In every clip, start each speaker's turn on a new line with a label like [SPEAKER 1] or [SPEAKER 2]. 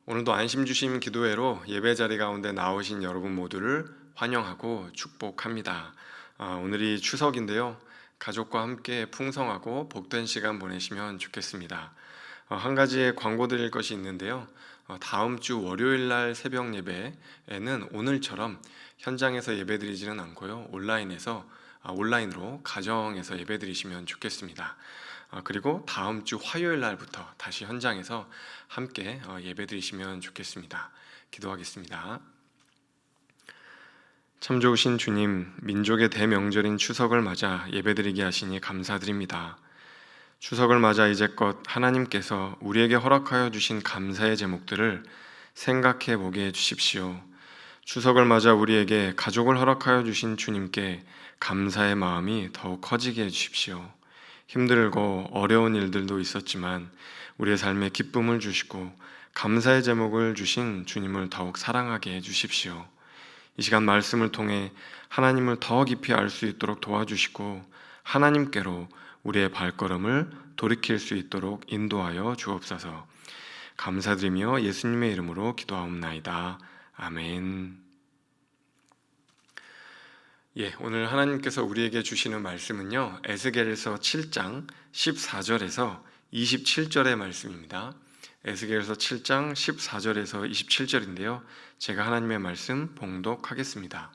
[SPEAKER 1] 오늘도 안심주심 기도회로 예배 자리 가운데 나오신 여러분 모두를 환영하고 축복합니다. 오늘이 추석인데요. 가족과 함께 풍성하고 복된 시간 보내시면 좋겠습니다. 한 가지 광고 드릴 것이 있는데요. 다음 주 월요일 날 새벽 예배에는 오늘처럼 현장에서 예배 드리지는 않고요. 온라인으로 가정에서 예배 드리시면 좋겠습니다. 그리고 다음 주 화요일 날부터 다시 현장에서 함께 예배 드리시면 좋겠습니다. 기도하겠습니다. 참 좋으신 주님, 민족의 대명절인 추석을 맞아 예배드리게 하시니 감사드립니다. 추석을 맞아 이제껏 하나님께서 우리에게 허락하여 주신 감사의 제목들을 생각해 보게 해주십시오. 추석을 맞아 우리에게 가족을 허락하여 주신 주님께 감사의 마음이 더욱 커지게 해주십시오. 힘들고 어려운 일들도 있었지만 우리의 삶에 기쁨을 주시고 감사의 제목을 주신 주님을 더욱 사랑하게 해주십시오. 이 시간 말씀을 통해 하나님을 더 깊이 알 수 있도록 도와주시고 하나님께로 우리의 발걸음을 돌이킬 수 있도록 인도하여 주옵소서. 감사드리며 예수님의 이름으로 기도하옵나이다. 아멘. 오늘 하나님께서 우리에게 주시는 말씀은요, 에스겔서 7장 14절에서 27절의 말씀입니다. 에스겔서 7장 14절에서 27절인데요. 제가 하나님의 말씀 봉독하겠습니다.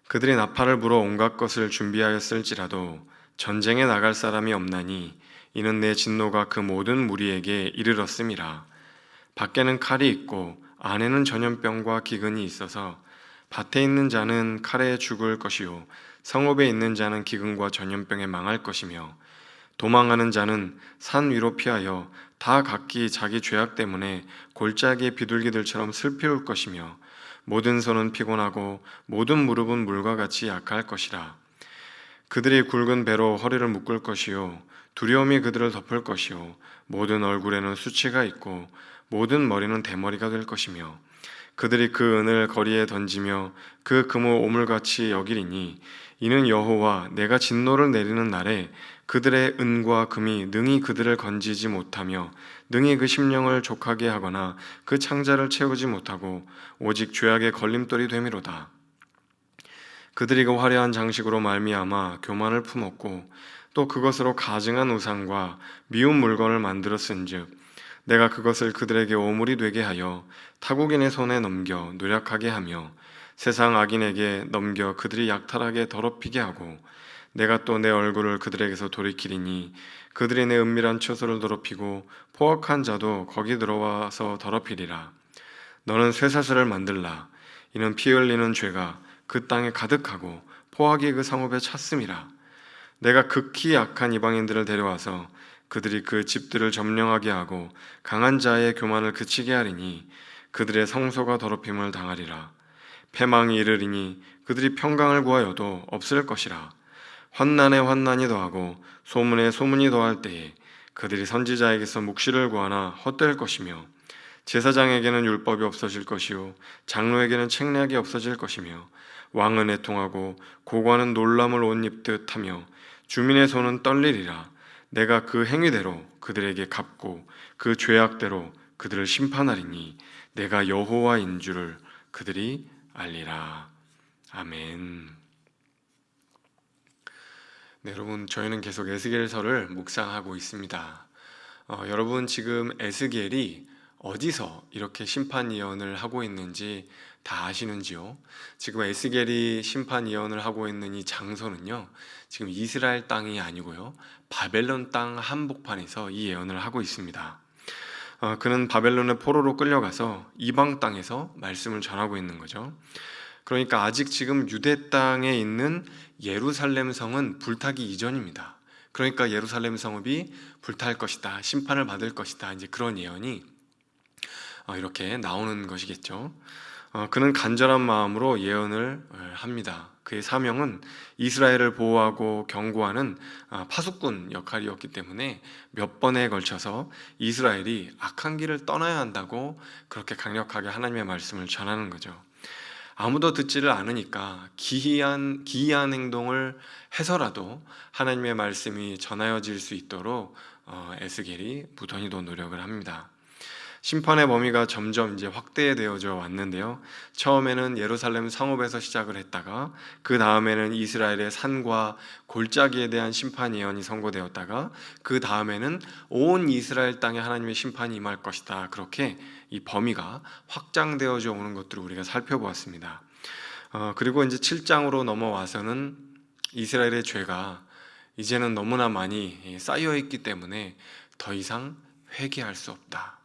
[SPEAKER 1] 그들이 나팔을 불어 온갖 것을 준비하였을지라도 전쟁에 나갈 사람이 없나니 이는 내 진노가 그 모든 무리에게 이르렀음이라. 밖에는 칼이 있고 안에는 전염병과 기근이 있어서 밭에 있는 자는 칼에 죽을 것이요 성읍에 있는 자는 기근과 전염병에 망할 것이며 도망하는 자는 산 위로 피하여 다 각기 자기 죄악 때문에 골짜기의 비둘기들처럼 슬피울 것이며 모든 손은 피곤하고 모든 무릎은 물과 같이 약할 것이라. 그들이 굵은 배로 허리를 묶을 것이요 두려움이 그들을 덮을 것이요 모든 얼굴에는 수치가 있고 모든 머리는 대머리가 될 것이며 그들이 그 은을 거리에 던지며 그 금을 오물같이 여기리니 이는 여호와 내가 진노를 내리는 날에 그들의 은과 금이 능히 그들을 건지지 못하며 능히 그 심령을 족하게 하거나 그 창자를 채우지 못하고 오직 죄악의 걸림돌이 되미로다. 그들이 그 화려한 장식으로 말미암아 교만을 품었고 또 그것으로 가증한 우상과 미운 물건을 만들었은즉 내가 그것을 그들에게 오물이 되게 하여 타국인의 손에 넘겨 노략하게 하며 세상 악인에게 넘겨 그들이 약탈하게 더럽히게 하고 내가 또 내 얼굴을 그들에게서 돌이키리니 그들이 내 은밀한 처소를 더럽히고 포악한 자도 거기 들어와서 더럽히리라. 너는 쇠사슬을 만들라. 이는 피 흘리는 죄가 그 땅에 가득하고 포악이 그 성읍에 찼음이라. 내가 극히 약한 이방인들을 데려와서 그들이 그 집들을 점령하게 하고 강한 자의 교만을 그치게 하리니 그들의 성소가 더럽힘을 당하리라. 패망이 이르리니 그들이 평강을 구하여도 없을 것이라. 환난에 환난이 더하고 소문에 소문이 더할 때에 그들이 선지자에게서 묵시를 구하나 헛될 것이며 제사장에게는 율법이 없어질 것이요 장로에게는 책략이 없어질 것이며 왕은 애통하고 고관은 놀람을 옷 입듯 하며 주민의 손은 떨리리라. 내가 그 행위대로 그들에게 갚고 그 죄악대로 그들을 심판하리니 내가 여호와인 줄을 그들이 알리라. 아멘. 네, 여러분, 저희는 계속 에스겔서를 묵상하고 있습니다. 여러분, 지금 에스겔이 어디서 이렇게 심판 예언을 하고 있는지 다 아시는지요? 지금 에스겔이 심판 예언을 하고 있는 이 장소는요, 지금 이스라엘 땅이 아니고요, 바벨론 땅 한복판에서 이 예언을 하고 있습니다. 그는 바벨론의 포로로 끌려가서 이방 땅에서 말씀을 전하고 있는 거죠. 그러니까 아직 지금 유대 땅에 있는 예루살렘 성은 불타기 이전입니다. 그러니까 예루살렘 성읍이 불탈 것이다, 심판을 받을 것이다, 이제 그런 예언이 이렇게 나오는 것이겠죠. 그는 간절한 마음으로 예언을 합니다. 그의 사명은 이스라엘을 보호하고 경고하는 파수꾼 역할이었기 때문에 몇 번에 걸쳐서 이스라엘이 악한 길을 떠나야 한다고 그렇게 강력하게 하나님의 말씀을 전하는 거죠. 아무도 듣지를 않으니까 기이한 행동을 해서라도 하나님의 말씀이 전하여질 수 있도록 에스겔이 무던히도 노력을 합니다. 심판의 범위가 점점 이제 확대되어져 왔는데요. 처음에는 예루살렘 성읍에서 시작을 했다가 그 다음에는 이스라엘의 산과 골짜기에 대한 심판 예언이 선고되었다가 그 다음에는 온 이스라엘 땅에 하나님의 심판이 임할 것이다. 그렇게 이 범위가 확장되어져 오는 것들을 우리가 살펴보았습니다. 그리고 이제 7장으로 넘어와서는 이스라엘의 죄가 이제는 너무나 많이 쌓여 있기 때문에 더 이상 회개할 수 없다.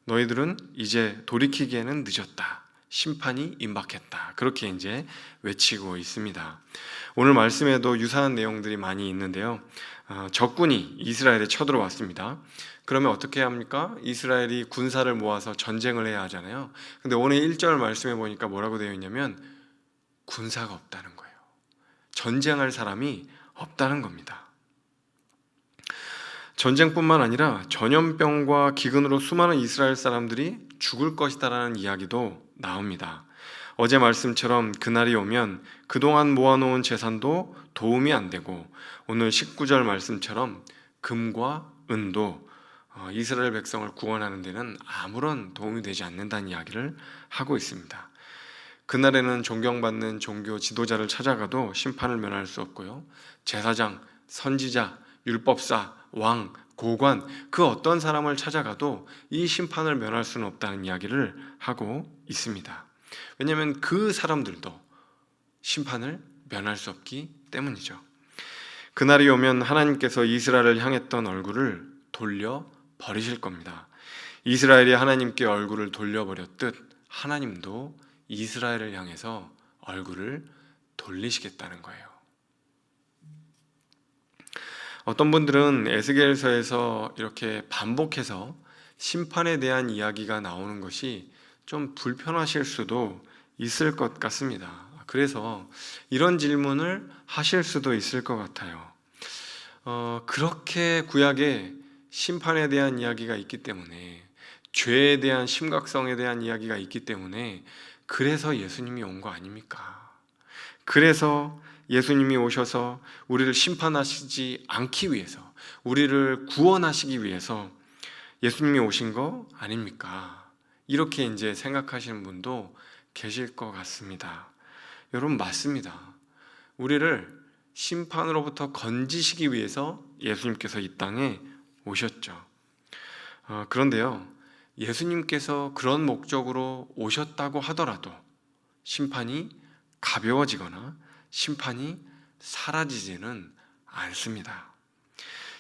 [SPEAKER 1] 너희들은 이제 돌이키기에는 늦었다. 심판이 임박했다. 그렇게 이제 외치고 있습니다. 오늘 말씀에도 유사한 내용들이 많이 있는데요. 적군이 이스라엘에 쳐들어왔습니다. 그러면 어떻게 합니까? 이스라엘이 군사를 모아서 전쟁을 해야 하잖아요. 근데 오늘 1절 말씀에 보니까 뭐라고 되어 있냐면 군사가 없다는 거예요. 전쟁할 사람이 없다는 겁니다. 전쟁뿐만 아니라 전염병과 기근으로 수많은 이스라엘 사람들이 죽을 것이다라는 이야기도 나옵니다. 어제 말씀처럼 그날이 오면 그동안 모아놓은 재산도 도움이 안 되고 오늘 19절 말씀처럼 금과 은도 이스라엘 백성을 구원하는 데는 아무런 도움이 되지 않는다는 이야기를 하고 있습니다. 그날에는 존경받는 종교 지도자를 찾아가도 심판을 면할 수 없고요. 제사장, 선지자, 율법사, 왕, 고관 그 어떤 사람을 찾아가도 이 심판을 면할 수는 없다는 이야기를 하고 있습니다. 왜냐하면 그 사람들도 심판을 면할 수 없기 때문이죠. 그날이 오면 하나님께서 이스라엘을 향했던 얼굴을 돌려 버리실 겁니다. 이스라엘이 하나님께 얼굴을 돌려버렸듯 하나님도 이스라엘을 향해서 얼굴을 돌리시겠다는 거예요. 어떤 분들은 에스겔서에서 이렇게 반복해서 심판에 대한 이야기가 나오는 것이 좀 불편하실 수도 있을 것 같습니다. 그래서 이런 질문을 하실 수도 있을 것 같아요. 그렇게 구약에 심판에 대한 이야기가 있기 때문에 죄에 대한 심각성에 대한 이야기가 있기 때문에 그래서 예수님이 온 거 아닙니까? 그래서 예수님이 오셔서 우리를 심판하시지 않기 위해서 우리를 구원하시기 위해서 예수님이 오신 거 아닙니까? 이렇게 이제 생각하시는 분도 계실 것 같습니다. 여러분 맞습니다. 우리를 심판으로부터 건지시기 위해서 예수님께서 이 땅에 오셨죠. 그런데요, 예수님께서 그런 목적으로 오셨다고 하더라도 심판이 가벼워지거나 심판이 사라지지는 않습니다.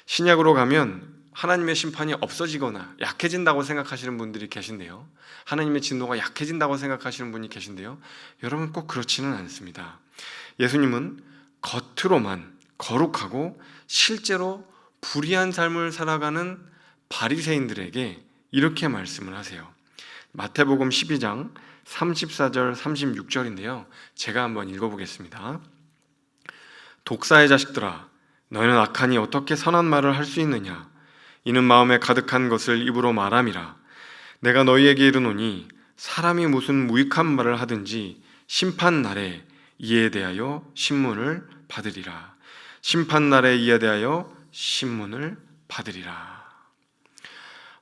[SPEAKER 1] 신약으로 가면 하나님의 심판이 없어지거나 약해진다고 생각하시는 분들이 계신데요. 하나님의 진노가 약해진다고 생각하시는 분이 계신데요. 여러분 꼭 그렇지는 않습니다. 예수님은 겉으로만 거룩하고 실제로 불의한 삶을 살아가는 바리새인들에게 이렇게 말씀을 하세요. 마태복음 12장 34절 36절인데요. 제가 한번 읽어보겠습니다. 독사의 자식들아, 너희는 악하니 어떻게 선한 말을 할 수 있느냐? 이는 마음에 가득한 것을 입으로 말함이라. 내가 너희에게 이르노니 사람이 무슨 무익한 말을 하든지 심판 날에 이에 대하여 신문을 받으리라. 심판 날에 이에 대하여 신문을 받으리라.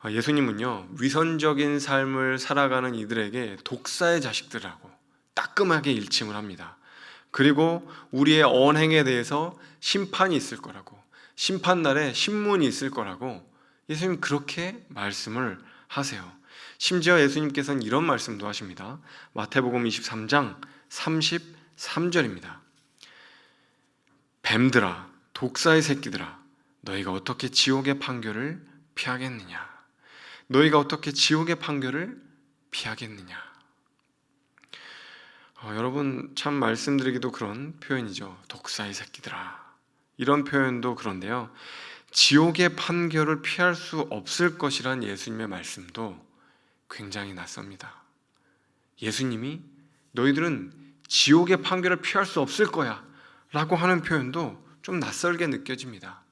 [SPEAKER 1] 예수님은요, 위선적인 삶을 살아가는 이들에게 독사의 자식들이라고 따끔하게 일침을 합니다. 그리고 우리의 언행에 대해서 심판이 있을 거라고, 심판날에 신문이 있을 거라고 예수님 그렇게 말씀을 하세요. 심지어 예수님께서는 이런 말씀도 하십니다. 마태복음 23장 33절입니다. 뱀들아, 독사의 새끼들아, 너희가 어떻게 지옥의 판결을 피하겠느냐? 너희가 어떻게 지옥의 판결을 피하겠느냐? 여러분 참 말씀드리기도 그런 표현이죠. 독사의 새끼들아. 이런 표현도 그런데요. 지옥의 판결을 피할 수 없을 것이란 예수님의 말씀도 굉장히 낯섭니다. 예수님이 너희들은 지옥의 판결을 피할 수 없을 거야 라고 하는 표현도 좀 낯설게 느껴집니다.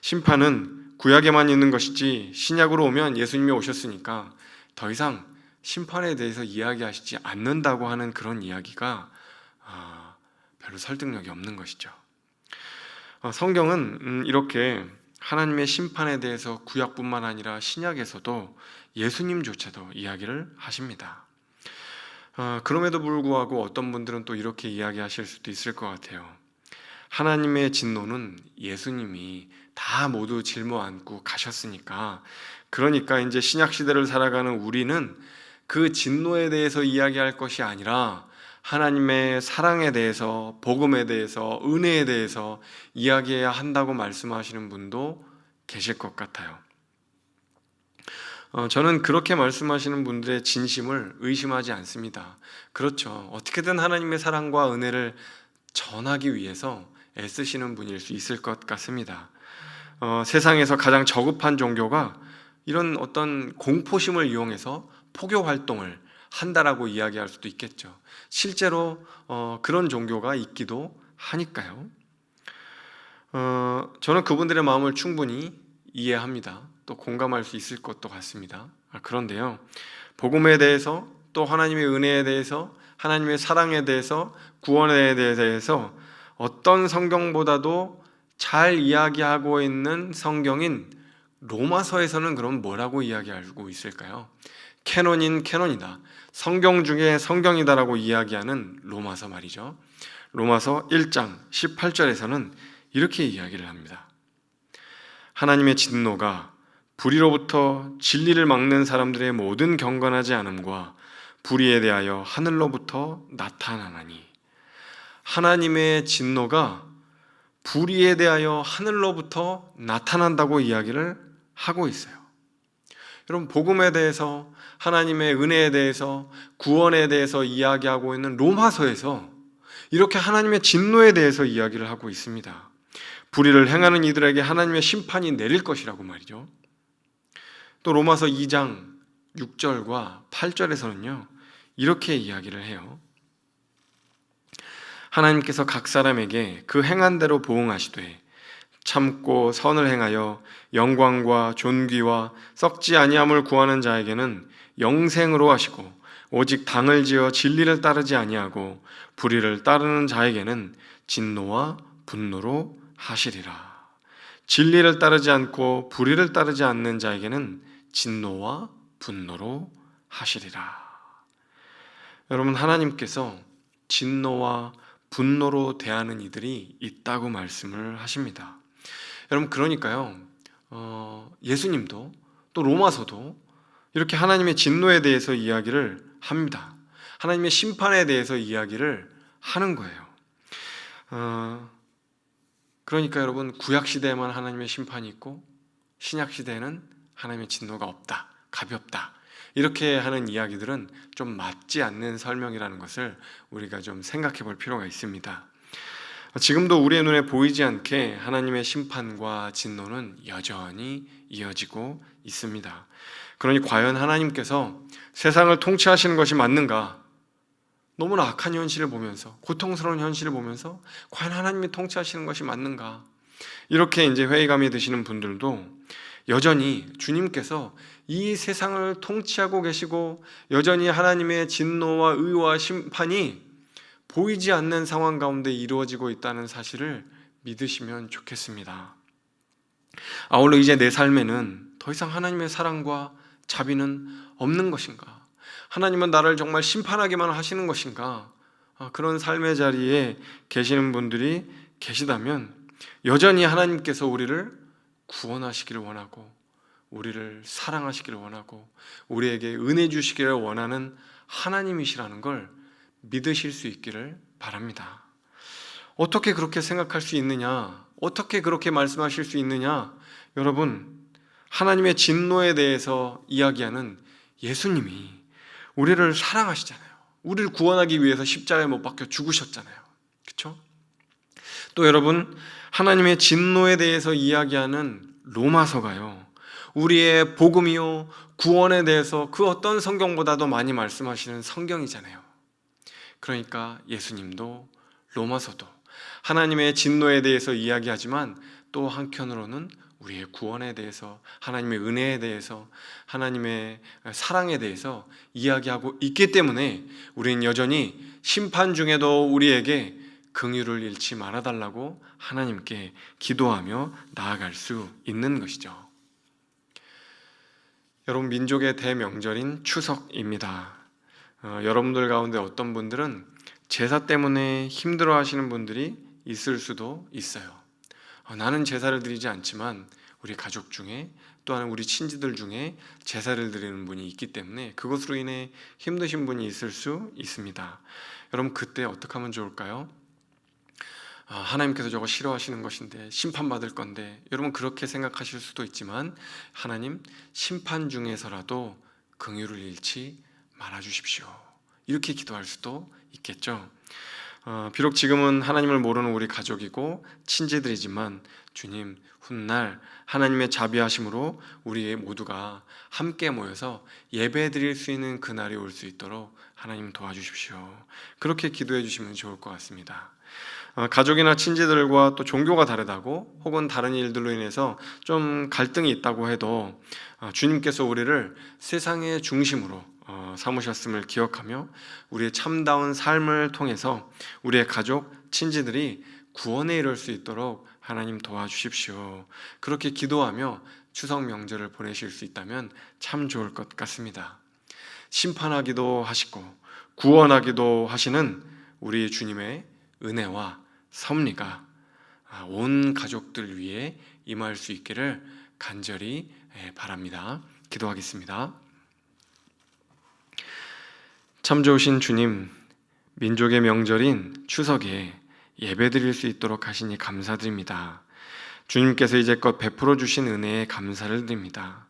[SPEAKER 1] 심판은 구약에만 있는 것이지 신약으로 오면 예수님이 오셨으니까 더 이상 심판에 대해서 이야기하시지 않는다고 하는 그런 이야기가 별로 설득력이 없는 것이죠. 성경은 이렇게 하나님의 심판에 대해서 구약뿐만 아니라 신약에서도 예수님조차도 이야기를 하십니다. 그럼에도 불구하고 어떤 분들은 또 이렇게 이야기하실 수도 있을 것 같아요. 하나님의 진노는 예수님이 다 모두 짊어 안고 가셨으니까, 그러니까 이제 신약 시대를 살아가는 우리는 그 진노에 대해서 이야기할 것이 아니라 하나님의 사랑에 대해서, 복음에 대해서, 은혜에 대해서 이야기해야 한다고 말씀하시는 분도 계실 것 같아요. 저는 그렇게 말씀하시는 분들의 진심을 의심하지 않습니다. 그렇죠. 어떻게든 하나님의 사랑과 은혜를 전하기 위해서 애쓰시는 분일 수 있을 것 같습니다. 세상에서 가장 저급한 종교가 이런 어떤 공포심을 이용해서 포교 활동을 한다라고 이야기할 수도 있겠죠. 실제로 그런 종교가 있기도 하니까요. 저는 그분들의 마음을 충분히 이해합니다. 또 공감할 수 있을 것도 같습니다. 그런데요, 복음에 대해서, 또 하나님의 은혜에 대해서, 하나님의 사랑에 대해서, 구원에 대해서 어떤 성경보다도 잘 이야기하고 있는 성경인 로마서에서는 그럼 뭐라고 이야기하고 있을까요? 캐논인 캐논이다, 성경 중에 성경이다라고 이야기하는 로마서 말이죠. 로마서 1장 18절에서는 이렇게 이야기를 합니다. 하나님의 진노가 불의로부터 진리를 막는 사람들의 모든 경건하지 않음과 불의에 대하여 하늘로부터 나타나나니, 하나님의 진노가 불의에 대하여 하늘로부터 나타난다고 이야기를 하고 있어요. 여러분, 복음에 대해서, 하나님의 은혜에 대해서, 구원에 대해서 이야기하고 있는 로마서에서 이렇게 하나님의 진노에 대해서 이야기를 하고 있습니다. 불의를 행하는 이들에게 하나님의 심판이 내릴 것이라고 말이죠. 또 로마서 2장 6절과 8절에서는요, 이렇게 이야기를 해요. 하나님께서 각 사람에게 그 행한 대로 보응하시되 참고 선을 행하여 영광과 존귀와 썩지 아니함을 구하는 자에게는 영생으로 하시고, 오직 당을 지어 진리를 따르지 아니하고 불의를 따르는 자에게는 진노와 분노로 하시리라. 진리를 따르지 않고 불의를 따르지 않는 자에게는 진노와 분노로 하시리라. 여러분, 하나님께서 진노와 분노로 대하는 이들이 있다고 말씀을 하십니다. 여러분, 그러니까요, 예수님도 또 로마서도 이렇게 하나님의 진노에 대해서 이야기를 합니다. 하나님의 심판에 대해서 이야기를 하는 거예요. 그러니까 여러분, 구약 시대에만 하나님의 심판이 있고 신약 시대에는 하나님의 진노가 없다, 가볍다, 이렇게 하는 이야기들은 좀 맞지 않는 설명이라는 것을 우리가 좀 생각해 볼 필요가 있습니다. 지금도 우리의 눈에 보이지 않게 하나님의 심판과 진노는 여전히 이어지고 있습니다. 그러니 과연 하나님께서 세상을 통치하시는 것이 맞는가? 너무나 악한 현실을 보면서, 고통스러운 현실을 보면서 과연 하나님이 통치하시는 것이 맞는가? 이렇게 이제 회의감이 드시는 분들도 여전히 주님께서 이 세상을 통치하고 계시고 여전히 하나님의 진노와 의와 심판이 보이지 않는 상황 가운데 이루어지고 있다는 사실을 믿으시면 좋겠습니다. 아울러 이제 내 삶에는 더 이상 하나님의 사랑과 자비는 없는 것인가? 하나님은 나를 정말 심판하기만 하시는 것인가? 그런 삶의 자리에 계시는 분들이 계시다면 여전히 하나님께서 우리를 구원하시기를 원하고, 우리를 사랑하시기를 원하고, 우리에게 은혜 주시기를 원하는 하나님이시라는 걸 믿으실 수 있기를 바랍니다. 어떻게 그렇게 생각할 수 있느냐? 어떻게 그렇게 말씀하실 수 있느냐? 여러분, 하나님의 진노에 대해서 이야기하는 예수님이 우리를 사랑하시잖아요. 우리를 구원하기 위해서 십자가에 못 박혀 죽으셨잖아요. 그렇죠? 또 여러분, 하나님의 진노에 대해서 이야기하는 로마서가요, 우리의 복음이요 구원에 대해서 그 어떤 성경보다도 많이 말씀하시는 성경이잖아요. 그러니까 예수님도 로마서도 하나님의 진노에 대해서 이야기하지만 또 한편으로는 우리의 구원에 대해서, 하나님의 은혜에 대해서, 하나님의 사랑에 대해서 이야기하고 있기 때문에 우리는 여전히 심판 중에도 우리에게 긍휼을 잃지 말아달라고 하나님께 기도하며 나아갈 수 있는 것이죠. 여러분, 민족의 대명절인 추석입니다. 여러분들 가운데 어떤 분들은 제사 때문에 힘들어하시는 분들이 있을 수도 있어요. 나는 제사를 드리지 않지만 우리 가족 중에 또한 우리 친지들 중에 제사를 드리는 분이 있기 때문에 그것으로 인해 힘드신 분이 있을 수 있습니다. 여러분, 그때 어떻게 하면 좋을까요? 하나님께서 저거 싫어하시는 것인데, 심판받을 건데, 여러분 그렇게 생각하실 수도 있지만 하나님, 심판 중에서라도 긍휼을 잃지 말아주십시오, 이렇게 기도할 수도 있겠죠. 비록 지금은 하나님을 모르는 우리 가족이고 친지들이지만 주님, 훗날 하나님의 자비하심으로 우리 모두가 함께 모여서 예배 드릴 수 있는 그날이 올 수 있도록 하나님 도와주십시오. 그렇게 기도해 주시면 좋을 것 같습니다. 가족이나 친지들과 또 종교가 다르다고 혹은 다른 일들로 인해서 좀 갈등이 있다고 해도 주님께서 우리를 세상의 중심으로 삼으셨음을 기억하며 우리의 참다운 삶을 통해서 우리의 가족, 친지들이 구원에 이를 수 있도록 하나님 도와주십시오. 그렇게 기도하며 추석 명절을 보내실 수 있다면 참 좋을 것 같습니다. 심판하기도 하시고 구원하기도 하시는 우리 주님의 은혜와 섭리가 온 가족들 위에 임할 수 있기를 간절히 바랍니다. 기도하겠습니다. 참 좋으신 주님, 민족의 명절인 추석에 예배드릴 수 있도록 하시니 감사드립니다. 주님께서 이제껏 베풀어 주신 은혜에 감사를 드립니다.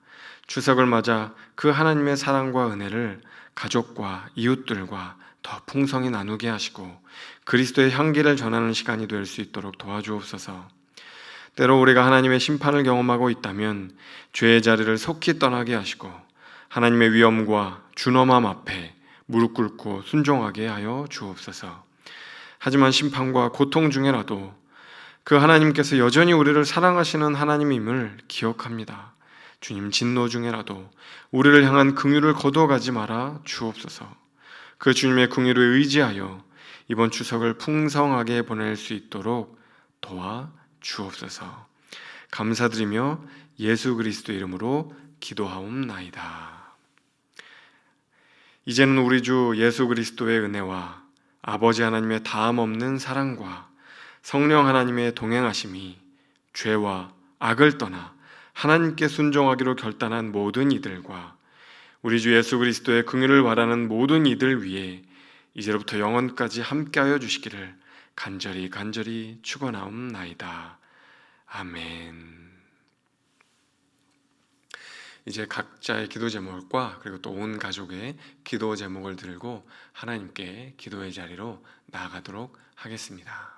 [SPEAKER 1] 추석을 맞아 그 하나님의 사랑과 은혜를 가족과 이웃들과 더 풍성히 나누게 하시고 그리스도의 향기를 전하는 시간이 될 수 있도록 도와주옵소서. 때로 우리가 하나님의 심판을 경험하고 있다면 죄의 자리를 속히 떠나게 하시고 하나님의 위엄과 준엄함 앞에 무릎 꿇고 순종하게 하여 주옵소서. 하지만 심판과 고통 중에라도 그 하나님께서 여전히 우리를 사랑하시는 하나님임을 기억합니다. 주님, 진노 중에라도 우리를 향한 긍휼을 거두어가지 말아 주옵소서. 그 주님의 긍휼을 의지하여 이번 추석을 풍성하게 보낼 수 있도록 도와 주옵소서. 감사드리며 예수 그리스도 이름으로 기도하옵나이다. 이제는 우리 주 예수 그리스도의 은혜와 아버지 하나님의 다함 없는 사랑과 성령 하나님의 동행하심이 죄와 악을 떠나 하나님께 순종하기로 결단한 모든 이들과 우리 주 예수 그리스도의 긍휼을 바라는 모든 이들 위에 이제로부터 영원까지 함께하여 주시기를 간절히 축원하옵나이다. 아멘. 이제 각자의 기도 제목과 그리고 또 온 가족의 기도 제목을 들고 하나님께 기도의 자리로 나아가도록 하겠습니다.